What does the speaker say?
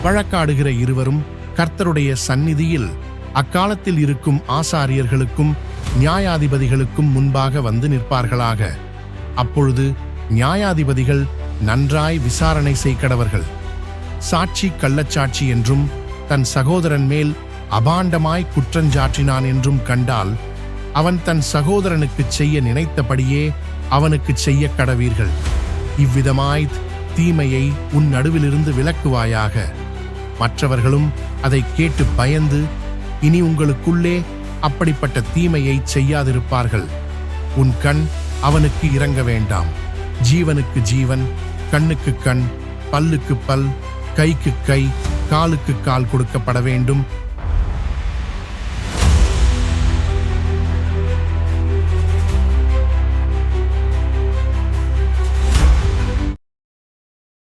வழக்காடுகிற இருவரும் கர்த்தருடைய சந்நிதியில் அக்காலத்தில் இருக்கும் ஆசாரியர்களுக்கும் நியாயாதிபதிகளுக்கும் முன்பாக வந்து நிற்பார்களாக. அப்பொழுது நியாயாதிபதிகள் நன்றாய் விசாரணை செய்கடவர்கள். சாட்சி கள்ளச்சாட்சி என்றும் தன் சகோதரன் மேல் அபாண்டமாய் குற்றஞ்சாற்றினான் என்றும் கண்டால் அவன் தன் சகோதரனுக்கு செய்ய நினைத்தபடியே அவனுக்கு செய்ய கடவீர்கள். இவ்விதமாய் தீமையை உன் நடுவிலிருந்து விலக்குவாயாக. மற்றவர்களும் அதை கேட்டு பயந்து இனி உங்களுக்குள்ளே அப்படிப்பட்ட தீமையை செய்யாதிருப்பார்கள். உன் கண் அவனுக்கு இரங்க வேண்டாம். ஜீவனுக்கு ஜீவன், கண்ணுக்கு கண், பல்லுக்கு பல், கைக்கு கை, காலுக்கு கால் கொடுக்கப்பட வேண்டும்